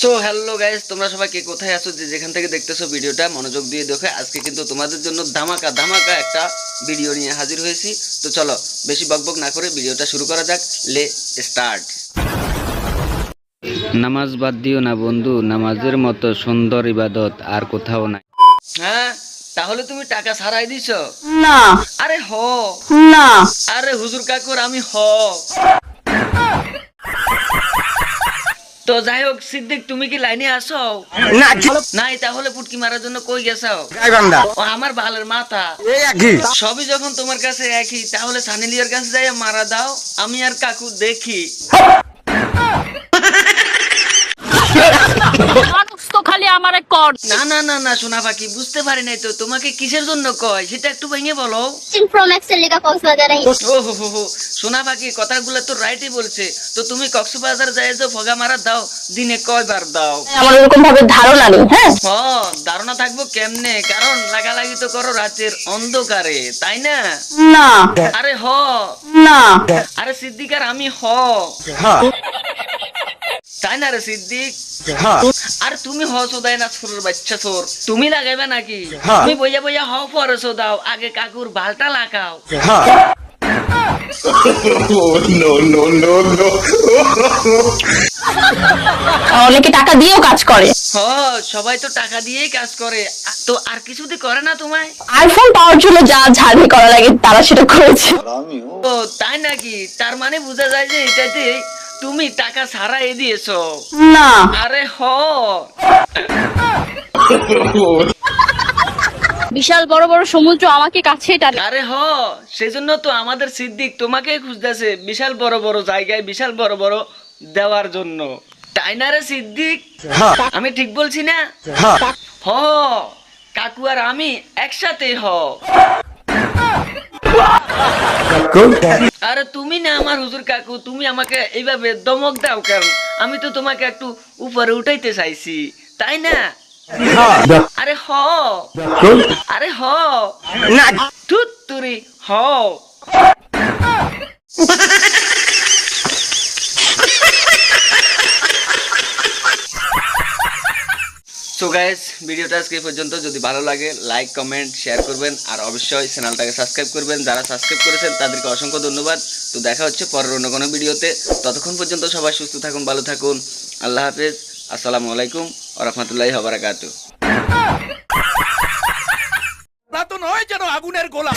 So hello guys, তোমরা সবাই কে কোথায় আছো, যে যেখান থেকে দেখতেছো ভিডিওটা মনোযোগ দিয়ে দেখো। আজকে কিন্তু তোমাদের জন্য ধামাকা ধামাকা একটা ভিডিও নিয়ে হাজির হয়েছি। তো চলো বেশি বকবক না করে ভিডিওটা শুরু করা যাক। লে স্টার্ট। নামাজ বাদ দিও না বন্ধু, নামাজের মতো সুন্দর ইবাদত আর কোথাও নাই। হ্যাঁ, তাহলে তুমি টাকা ছাড়াই দিছো? না আরে হ। না আরে হুজুর কাকুর আমি হ। তো যাই হোক সিদ্দিক, তুমি কি লাইনে আসো? না নাই, তাহলে পুটকি মারার জন্য কই গেছো? গাইবান্ধা ও আমার বালের মাথা। এই একই সবই যখন তোমার কাছে একই, তাহলে সানিলিয়ার কাছে যাই মারা দাও, আমি আর কাকু দেখি। মানুষ তো খালি আমারে কর। না না না না সোনা পাখি, বুঝতে পারি নাই তো তোমাকে কিসের জন্য কয়, সেটা একটু ভেঙে বলো। Pro Max এর লেখা কক্সবাজার আই ও হো হো হো, সোনা পাখি কথাগুলো তো রাইটই বলছে। তো তুমি কক্সবাজার যাই যে ফগা মারা দাও, দিনে কয়বার দাও? আমার এরকম ভাবে ধারণা নেই। হ্যাঁ ধারণা থাকবো কেমনে, কারণ লাগালাগি তো করো রাতের অন্ধকারে, তাই না? না আরে হ। না আরে সিদ্দিকার আমি হ। হ্যাঁ তাই না রে সিদ্দিক? হ্যাঁ আর তুমি হ সোদাই না ছোড়র বাচ্চা ছোর, তুমি লাগাইবে নাকি? হ্যাঁ। তুমি বইয়া বইয়া হ পরে সোদাও, আগে কাকুর বালটা লাগাও। হ্যাঁ অনেকে টাকা দিয়েও কাজ করে। হ, সবাই তো টাকা দিয়েই কাজ করে, তো আর কিছু দিয়ে করে না তোমায়? আইফোন পাওয়ার জন্য যা ঝাড়ি করা লাগে তারা সেটা করেছে। ও তাই নাকি? তার মানে বোঝা যায় যে এটাতে তুমি টাকা ছাড়াই দিয়েছো। না আরে হ। বিশাল বড় বড় সমুদ্র আমাকে কাছে টানে। আরে হ, সেজন্য তো আমাদের সিদ্দিক তোমাকে খুঁজতেছে বিশাল বড় বড় জায়গায় বিশাল বড় বড় দেওয়ার জন্য, তাই না রে সিদ্দিক? হ্যাঁ আমি ঠিক বলছি না? হ্যাঁ হ, কাকু আর আমি একসাথে হ। আরে তুমি না আমার হুজুর কাকু, তুমি আমাকে এইভাবে ধমক দাও কেন? আমি তো তোমাকে একটু উপরে উঠাইতে চাইছি, তাই না? আরে হ। আরে হ। না তুত তুরি হ। সো গাইস, ভিডিওটা আজকে এই পর্যন্ত। যদি ভালো লাগে লাইক কমেন্ট শেয়ার করবেন, আর অবশ্যই চ্যানেলটাকে সাবস্ক্রাইব করবেন। যারা সাবস্ক্রাইব করেছেন তাদেরকে অসংখ্য ধন্যবাদ। তো দেখা হচ্ছে পরের অন্য কোনো ভিডিওতে। ততক্ষণ পর্যন্ত সবাই সুস্থ থাকুন, ভালো থাকুন। আল্লাহ হাফেজ। আসসালামু আলাইকুম ওয়া রাহমাতুল্লাহি ওয়া বারাকাতুহু। তো নয় যেন আগুনের গোলা।